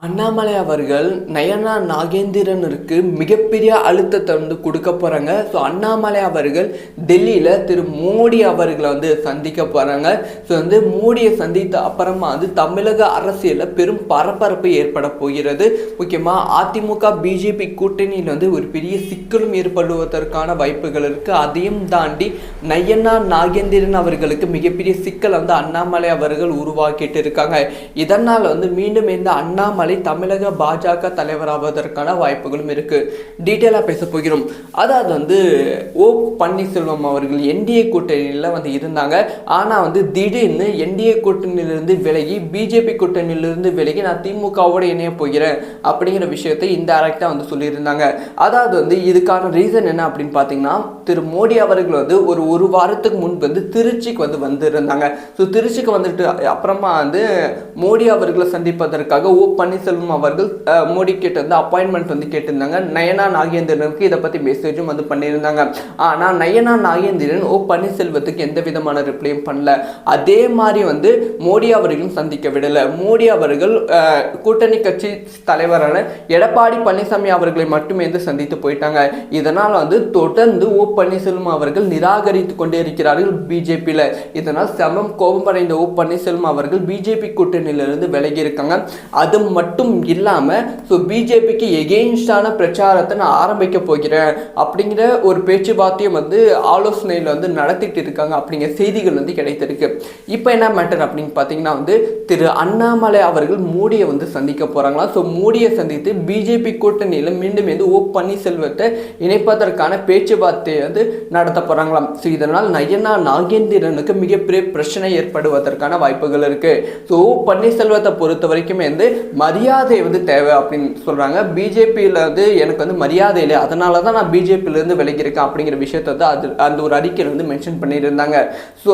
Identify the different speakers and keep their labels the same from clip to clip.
Speaker 1: அண்ணாமலை அவர்கள் நயனா நாகேந்திரனுக்கு மிகப்பெரிய அழுத்தத்தை கொடுக்க போகிறாங்க. ஸோ அண்ணாமலை அவர்கள் டெல்லியில் திரு மோடி அவர்களை சந்திக்க போகிறாங்க. ஸோ மோடியை சந்தித்த அப்புறமா தமிழக அரசியலில் பெரும் பரபரப்பு ஏற்பட போகிறது. முக்கியமாக அதிமுக பிஜேபி கூட்டணியில் ஒரு பெரிய சிக்கலும் ஏற்படுவதற்கான வாய்ப்புகள் இருக்குது. அதையும் தாண்டி நயனா நாகேந்திரன் அவர்களுக்கு மிகப்பெரிய சிக்கல் அண்ணாமலை அவர்கள் உருவாக்கிட்டு இருக்காங்க. இதனால் மீண்டும் இந்த அண்ணாமலை தமிழக பாஜக தலைவராவதற்கான வாய்ப்புகளும் இருக்கு. டீட்டெயிலாக பேச போகிறோம். அதாவது ஓ பன்னீர்செல்வம் அவர்கள் என்டிஏ கூட்டணியில் இருந்தாங்க. ஆனால் திடீர்னு என்டிஏ கூட்டணியிலிருந்து விலகி பிஜேபி கூட்டணியிலிருந்து விலகி நான் திமுகவோட இணைய போகிறேன் அப்படிங்கிற விஷயத்தை இன்டைரக்டாக சொல்லியிருந்தாங்க. அதாவது இதுக்கான ரீசன் என்ன அப்படின்னு பார்த்தீங்கன்னா, திரு மோடி அவர்கள் ஒரு வாரத்துக்கு முன்பு திருச்சிக்கு வந்திருந்தாங்க. ஸோ திருச்சிக்கு வந்துட்டு அப்புறமா மோடி அவர்களை சந்திப்பதற்காக ஓ பன்னீர்செல்வம் அவர்கள் மோடி கிட்ட அப்பாயின்மெண்ட் கேட்டிருந்தாங்க. நயனா நாகேந்திரனுக்கு இதை பற்றி மெசேஜும் பண்ணியிருந்தாங்க. ஆனால் நயனா நாகேந்திரன் ஓ பன்னீர்செல்வத்துக்கு எந்த விதமான ரிப்ளையும் பண்ணல. அதே மாதிரி மோடி அவர்களும் சந்திக்க விடலை. மோடி அவர்கள் கூட்டணி கட்சி தலைவரான எடப்பாடி பழனிசாமி அவர்களை மட்டுமே சந்தித்து போயிட்டாங்க. இதனால் தொடர்ந்து ஓ பன்னீர்செல்வம் அவர்கள் நிராகரித்து கொண்டே இருக்கிறார்கள் பிஜேபியில். இதனால் சமம் கோபமடைந்த ஓ பன்னீர்செல்வம் அவர்கள் பிஜேபி கூட்டணியிலிருந்து விலகி இருக்காங்க. அது மட்டும் இல்லாமல் பிஜேபிக்கு எகெயின்ஸ்டான பிரச்சாரத்தை நான் ஆரம்பிக்க போகிறேன் அப்படிங்கிற ஒரு பேச்சுவார்த்தையும் ஆலோசனையில் நடத்திட்டு இருக்காங்க அப்படிங்கிற செய்திகள் கிடைத்திருக்கு. இப்போ என்ன மேட்டர் அப்படின்னு பார்த்தீங்கன்னா, திரு அண்ணாமலை அவர்கள் மோடியை சந்திக்க போகிறாங்களா. ஸோ மோடியை சந்தித்து பிஜேபி கூட்டணியில் மீண்டும் ஓ பன்னீர்செல்வத்தை இணைப்பதற்கான பேச்சுவார்த்தையை நடத்த போகிறாங்களாம். ஸோ இதனால் நயனா நாகேந்திரனுக்கு மிகப்பெரிய பிரச்சனை ஏற்படுவதற்கான வாய்ப்புகள் இருக்கு. ஸோ ஓ பன்னீர்செல்வத்தை பொறுத்த வரைக்குமே மரியாதை தேவை அப்படின்னு சொல்றாங்க. பிஜேபியில் எனக்கு மரியாதை இல்லை, அதனால தான் நான் பிஜேபியிலிருந்து விலகியிருக்கேன் அப்படிங்கிற விஷயத்தை அந்த ஒரு அறிக்கையில் மென்ஷன் பண்ணியிருந்தாங்க. ஸோ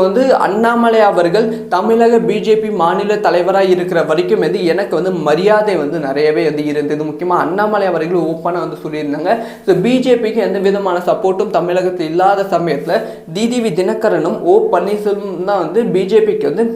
Speaker 1: அண்ணாமலை அவர்கள் தமிழக பிஜேபி மாநில தலைவராக இருக்கிற வரைக்கும் எனக்கு மரியாதை நிறையவே இருந்தது. முக்கியமாக அண்ணாமலை அவர்கள் ஓப்பனாக சொல்லியிருந்தாங்க. ஸோ பிஜேபிக்கு எந்த விதமான சப்போர்ட்டும் தமிழகத்தில் இல்லாத சமயத்தில் டிடிவி தினகரனும் ஓ பன்னீர்செல்வம் தான் பிஜேபிக்கு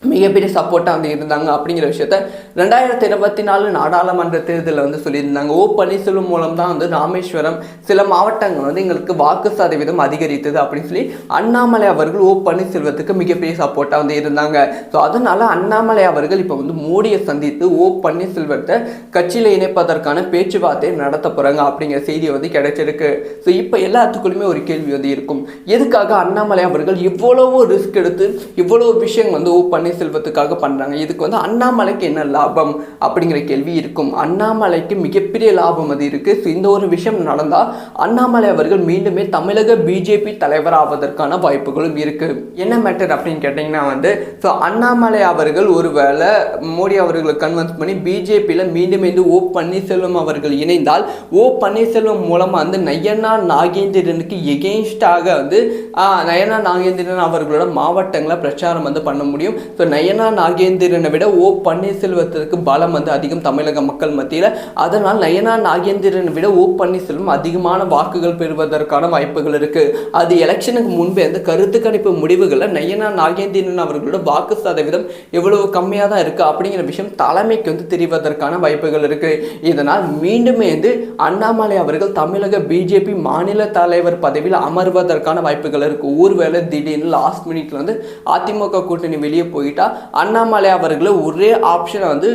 Speaker 1: மிகப்பெரிய சப்போர்ட்டாக இருந்தாங்க அப்படிங்கிற விஷயத்த 2024 நாடாளுமன்ற தேர்தலில் சொல்லியிருந்தாங்க. ஓ பன்னீர்செல்வம் மூலம் தான் ராமேஸ்வரம் சில மாவட்டங்கள் எங்களுக்கு வாக்கு சதவீதம் அதிகரித்தது அப்படின்னு சொல்லி அண்ணாமலை அவர்கள் ஓ பன்னீர்செல்வத்துக்கு மிகப்பெரிய சப்போர்ட்டாக இருந்தாங்க. ஸோ அதனால அண்ணாமலை அவர்கள் இப்போ மோடியை சந்தித்து ஓ பன்னீர்செல்வத்தை கட்சியில் இணைப்பதற்கான பேச்சுவார்த்தை நடத்த போகிறாங்க அப்படிங்கிற செய்தி கிடைச்சிருக்கு. ஸோ இப்போ எல்லாத்துக்குள்ளுமே ஒரு கேள்வி இருக்கும், எதுக்காக அண்ணாமலை அவர்கள் இவ்வளவோ ரிஸ்க் எடுத்து இவ்வளோ விஷயம் ஓ பன்னீர்செல்வத்துக்காக பண்றாங்க. இதுக்கு அண்ணாமலைக்கு என்ன லாபம் அப்படிங்கிற கேள்வி இருக்கும். அண்ணாமலைக்கு மிகப்பெரிய லாபம் இருக்கு. இந்த ஒரு விஷயம் நடந்தா அண்ணாமலை அவர்கள் மீண்டுமே தமிழக பிஜேபி தலைவர் ஆவதற்கான வாய்ப்புகளும் இருக்கு. என்ன மேட்டர் அப்படின்னு கேட்டீங்கன்னா அண்ணாமலை அவர்கள் ஒருவேளை மோடி அவர்களை கன்வின்ஸ் பண்ணி பிஜேபியில் மீண்டும் ஓ பன்னீர்செல்வம் அவர்கள் இணைந்தால் ஓ பன்னீர்செல்வம் மூலமா நயனா நாகேந்திரனுக்கு எகெயின்ஸ்டாக நயனா நாகேந்திரன் அவர்களோட மாவட்டங்களை பிரச்சாரம் பண்ண முடியும். நயனா நாகேந்திரனை விட ஓ பன்னீர்செல்வத்திற்கு பலம் அதிகம் தமிழக மக்கள் மத்தியில். அதனால் நயனா நாகேந்திரனை விட ஓ பன்னீர்செல்வம் அதிகமான வாக்குகள் பெறுவதற்கான வாய்ப்புகள் இருக்கு. அது எலெக்ஷனுக்கு முன்பே கருத்து கணிப்பு முடிவுகளில் நயனா நாகேந்திரன் அவர்களோட வாக்கு சதவீதம் எவ்வளவு கம்மியாக தான் இருக்கு அப்படிங்கிற விஷயம் தலைமைக்கு தெரிவதற்கான வாய்ப்புகள் இருக்கு. இதனால் மீண்டுமே அண்ணாமலை அவர்கள் தமிழக பிஜேபி மாநில தலைவர் பதவியில் அமர்வதற்கான வாய்ப்புகள் இருக்கு. ஒருவேளை திடீர்னு லாஸ்ட் மினிட்ல அதிமுக கூட்டணி வெளியே போயிட்டா அண்ணாமலை அவர்களை ஒரே ஆப்ஷனை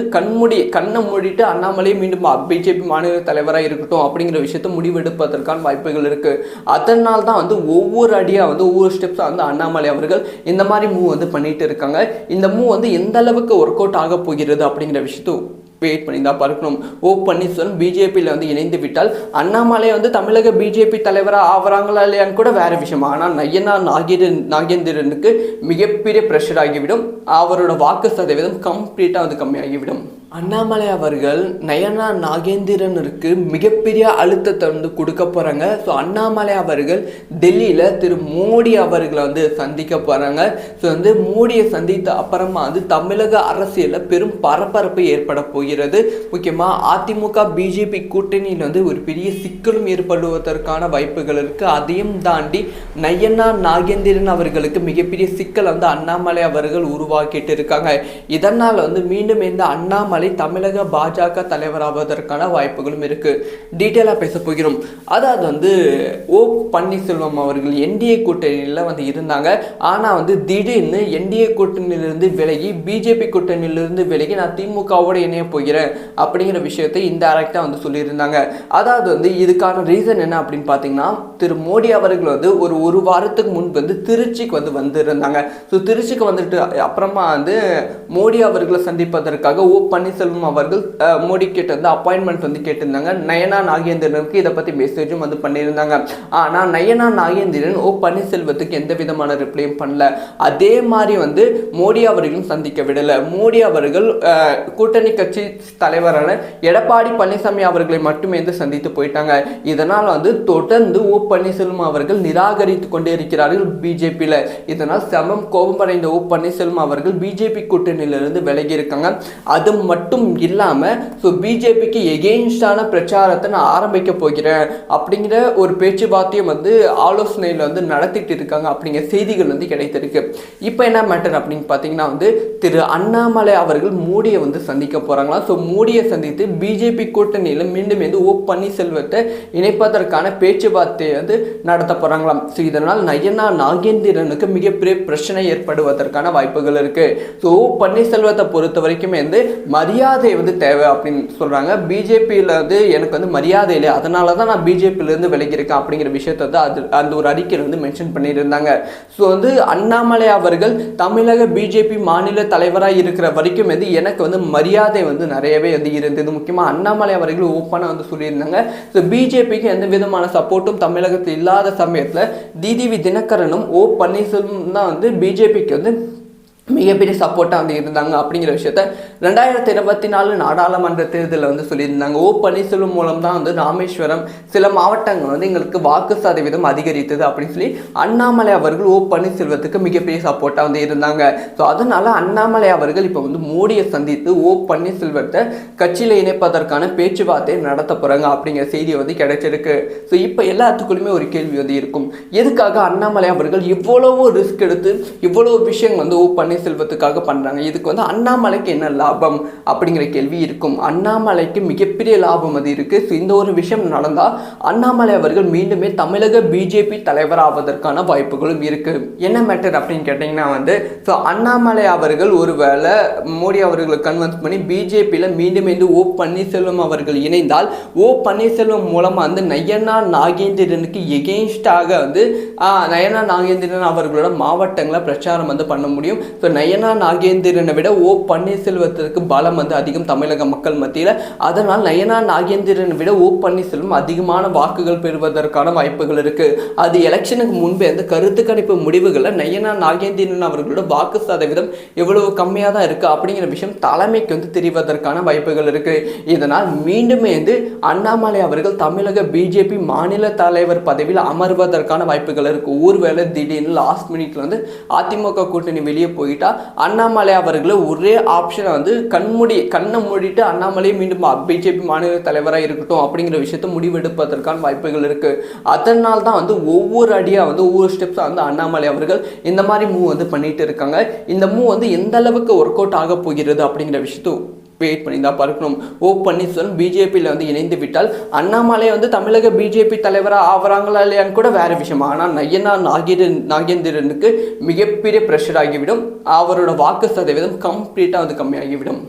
Speaker 1: கண்ணை மூடிட்டு அண்ணாமலை மீண்டும் பிஜேபி மாநில தலைவராக இருக்கட்டும் அப்படிங்கிற விஷயத்தை முடிவெடுப்பதற்கான வாய்ப்புகள் இருக்கு. அதனால் தான் ஒவ்வொரு அடியா ஒவ்வொரு ஸ்டெப்ஸா அண்ணாமலை அவர்கள் இந்த மாதிரி மூவ் பண்ணிட்டு இருக்காங்க. இந்த மூவ் எந்த அளவுக்கு ஒர்க் அவுட் ஆக போகிறது அப்படிங்கிற விஷயத்தை வெயிட் பண்ணி தான் பார்க்கணும். ஓ பன்னீர்செல்வம் பிஜேபியில் இணைந்து விட்டால் அண்ணாமலை தமிழக பிஜேபி தலைவராக ஆவறாங்களா இல்லையான்னு கூட வேற விஷயம். ஆனால் நயனா நாகேந்திரனுக்கு மிகப்பெரிய ப்ரெஷர் ஆகிவிடும். அவரோட வாக்கு சதவீதம் கம்ப்ளீட்டாக கம்மியாகிவிடும். அண்ணாமலை அவர்கள் நயனா நாகேந்திரனுக்கு மிகப்பெரிய அழுத்தத்தை கொடுக்க போகிறாங்க. ஸோ அண்ணாமலை அவர்கள் டெல்லியில் திரு மோடி அவர்களை சந்திக்க போகிறாங்க. ஸோ மோடியை சந்தித்த அப்புறமா தமிழக அரசியலில் பெரும் பரபரப்பு ஏற்பட போகிறது. முக்கியமாக அதிமுக பிஜேபி கூட்டணியில் ஒரு பெரிய சிக்கலும் ஏற்படுவதற்கான வாய்ப்புகள் இருக்குது. அதையும் தாண்டி நயனா நாகேந்திரன் அவர்களுக்கு மிகப்பெரிய சிக்கல் அண்ணாமலை அவர்கள் உருவாக்கிட்டு இருக்காங்க. இதனால் மீண்டும் இந்த அண்ணாமலை மாதிரி தமிழக பாஜக தலைவராவதற்கான வாய்ப்புகளும் இருக்கு. டீட்டெயிலாக பேச போகிறோம். அதாவது வந்து ஓ பன்னீர்செல்வம் அவர்கள் என்டிஏ கூட்டணியில் வந்து இருந்தாங்க. ஆனால் வந்து திடீர்னு என்டிஏ கூட்டணியிலிருந்து விலகி பிஜேபி கூட்டணியிலிருந்து விலகி நான் திமுகவோட இணைய போகிறேன் அப்படிங்கிற விஷயத்தை இன்டைரக்டாக வந்து சொல்லியிருந்தாங்க. அதாவது வந்து இதுக்கான ரீசன் என்ன அப்படின்னு பார்த்தீங்கன்னா, திரு மோடி அவர்கள் வந்து ஒரு வாரத்துக்கு முன்பு வந்து திருச்சிக்கு வந்து வந்திருந்தாங்க. ஸோ திருச்சிக்கு வந்துட்டு அப்புறமா வந்து மோடி அவர்களை சந்திப்பதற்காக ஓ பன்னீர்செல்வம் அவர்கள் மோடி கிட்ட வந்து அப்பாயின்மெண்ட் வந்து கேட்டிருந்தாங்க. நயனா நாகேந்திரனுக்கு இதை பற்றி மெசேஜும் வந்து பண்ணியிருந்தாங்க. ஆனால் நயனா நாகேந்திரன் ஓ பன்னீர்செல்வத்துக்கு எந்த விதமான ரிப்ளையும் பண்ணல. அதே மாதிரி வந்து மோடி அவர்களும் சந்திக்க விடலை. மோடி அவர்கள் கூட்டணி கட்சி தலைவரான எடப்பாடி பழனிசாமி அவர்களை மட்டுமே வந்து சந்தித்து போயிட்டாங்க. இதனால் வந்து தொடர்ந்து ஓ பன்னீர்செல்வம் அவர்கள் நிராகரித்து கொண்டே இருக்கிறார்கள் பிஜேபியில். இதனால் சமம் கோபமடைந்த ஓ பன்னீர்செல்வம் அவர்கள் பிஜேபி கூட்டணியிலிருந்து விலகி இருக்காங்க. அது மட்டும் இல்லாமல் ஸோ பிஜேபிக்கு எகெயின்ஸ்டான பிரச்சாரத்தை நான் ஆரம்பிக்க போகிறேன் அப்படிங்கிற ஒரு பேச்சுவார்த்தையும் வந்து ஆலோசனையில் வந்து நடத்திட்டு இருக்காங்க அப்படிங்கிற செய்திகள் வந்து கிடைத்திருக்கு. இப்போ என்ன மேட்டர் அப்படின்னு பார்த்தீங்கன்னா வந்து திரு அண்ணாமலை அவர்கள் மோடியை வந்து சந்திக்க போகிறாங்களா. ஸோ மோடியை சந்தித்து பிஜேபி கூட்டணியில் மீண்டும் வந்து ஓ பன்னீர்செல்வத்தை இணைப்பதற்கான பேச்சுவார்த்தையை வந்து நடத்த போகிறாங்களாம். ஸோ இதனால் நயனா நாகேந்திரனுக்கு மிகப்பெரிய பிரச்சனை ஏற்படுவதற்கான வாய்ப்புகள் இருக்கு. ஸோ ஓ பன்னீர்செல்வத்தை பொறுத்த வரைக்குமே வந்து மரியாதை வந்து தேவை அப்படின்னு சொல்கிறாங்க. பிஜேபியில் வந்து எனக்கு வந்து மரியாதை இல்லை, அதனால தான் நான் பிஜேபியிலேருந்து விலகியிருக்கேன் அப்படிங்கிற விஷயத்தை அது அந்த ஒரு அறிக்கையில் வந்து மென்ஷன் பண்ணியிருந்தாங்க. ஸோ வந்து அண்ணாமலை அவர்கள் தமிழக பிஜேபி மாநில தலைவராக இருக்கிற வரைக்கும் வந்து எனக்கு வந்து மரியாதை வந்து நிறையவே வந்து இருந்தது. முக்கியமாக அண்ணாமலை அவர்கள் ஓப்பனாக வந்து சொல்லியிருந்தாங்க. ஸோ பிஜேபிக்கு எந்த விதமான சப்போர்ட்டும் தமிழகத்தில் இல்லாத சமயத்தில் டிடிவி தினகரனும் ஓ பன்னீர்செல்வம் தான் வந்து பிஜேபிக்கு வந்து மிகப்பெரிய சப்போர்ட்டாக வந்து இருந்தாங்க அப்படிங்கிற விஷயத்த 2024 நாடாளுமன்ற தேர்தலில் வந்து சொல்லியிருந்தாங்க. ஓ பன்னீர்செல்வம் மூலம் தான் வந்து ராமேஸ்வரம் சில மாவட்டங்கள் வந்து எங்களுக்கு வாக்கு சதவீதம் அதிகரித்தது அப்படின்னு சொல்லி அண்ணாமலை அவர்கள் ஓ பன்னீர்செல்வத்துக்கு மிகப்பெரிய சப்போர்ட்டாக வந்து இருந்தாங்க. ஸோ அதனால அண்ணாமலை அவர்கள் இப்போ வந்து மோடியை சந்தித்து ஓ பன்னீர்செல்வத்தை கட்சியில் இணைப்பதற்கான பேச்சுவார்த்தையை நடத்த போகிறாங்க அப்படிங்கிற செய்தி வந்து கிடைச்சிருக்கு. ஸோ இப்போ எல்லாத்துக்குள்ளுமே ஒரு கேள்வி வந்து இருக்கும், எதுக்காக அண்ணாமலை அவர்கள் இவ்வளவோ ரிஸ்க் எடுத்து இவ்வளோ விஷயம் வந்து ஓ பன்னீர்செல்வத்துக்காக பண்றாங்க? இதுக்கு வந்து அண்ணாமலைக்கு என்ன லாபம் அப்படிங்கிற கேள்வி இருக்கும். அண்ணாமலைக்கு மிகப்பெரிய லாபம் அது இருக்கு. இந்த ஒரு விஷயம் நடந்தா அண்ணாமலை அவர்கள் மீண்டுமே தமிழக பிஜேபி தலைவர் ஆவதற்கான வாய்ப்புகளும் இருக்கு. என்ன மேட்டர் அப்படின்னு கேட்டீங்கன்னா வந்து அண்ணாமலை அவர்கள் ஒருவேளை மோடி அவர்களை கன்வின்ஸ் பண்ணி பிஜேபியில மீண்டும் ஓ பன்னீர்செல்வம் அவர்கள் இணைந்தால் ஓ பன்னீர்செல்வம் மூலமா வந்து நயனா நாகேந்திரனுக்கு எகெயின்ஸ்டாக வந்து நயனா நாகேந்திரன் அவர்களோட மாவட்டங்களை பிரச்சாரம் வந்து பண்ண முடியும். நயனா நாகேந்திரனை விட ஓ பன்னீர்செல்வத்திற்கு பலம் வந்து அதிகம் தமிழக மக்கள் மத்தியில். அதனால் நயனா நாகேந்திரனை விட ஓ பன்னீர்செல்வம் அதிகமான வாக்குகள் பெறுவதற்கான வாய்ப்புகள் இருக்கு. அது எலெக்ஷனுக்கு முன்பே அந்த கருத்து கணிப்பு முடிவுகளில் நயனா நாகேந்திரன் அவர்களோட வாக்கு சதவீதம் எவ்வளவு கம்மியாக தான் இருக்கு அப்படிங்கிற விஷயம் தலைமைக்கு வந்து தெரிவதற்கான வாய்ப்புகள் இருக்கு. இதனால் மீண்டுமே வந்து அண்ணாமலை அவர்கள் தமிழக பிஜேபி மாநில தலைவர் பதவியில் அமர்வதற்கான வாய்ப்புகள் இருக்கு. ஒருவேளை திடீர்னு லாஸ்ட் மினிட்ல வந்து அதிமுக கூட்டணி வெளியே போயிட்டா அண்ணாமலை அவர்களை ஒரே ஆப்ஷனை வந்து கண்ணை மூடிட்டு அண்ணாமலை மீண்டும் பிஜேபி மாநில தலைவராக இருக்கட்டும் அப்படிங்கிற விஷயத்தை முடிவெடுப்பதற்கான வாய்ப்புகள் இருக்கு. அதனால தான் வந்து ஒவ்வொரு அடியா வந்து ஒவ்வொரு ஸ்டெப்ஸாக வந்து அண்ணாமலை அவர்கள் இந்த மாதிரி மூவ் வந்து பண்ணிட்டு இருக்காங்க. இந்த மூவ் வந்து எந்த அளவுக்கு ஒர்க் அவுட் ஆக போகிறது அப்படிங்கிற விஷயத்தை வெயிட் பண்ணி தான் பார்க்கணும். ஓ பன்னீர்செல்வம் பிஜேபியில் வந்து இணைந்து விட்டால் அண்ணாமலை வந்து தமிழக பிஜேபி தலைவராக ஆகிறாங்களா இல்லையான்னு கூட வேற விஷயம். ஆனால் நயனா நாகேந்திரனுக்கு மிகப்பெரிய ப்ரெஷர் ஆகிவிடும். அவரோட வாக்கு சதவீதம் கம்ப்ளீட்டாக வந்து கம்மியாகிவிடும்.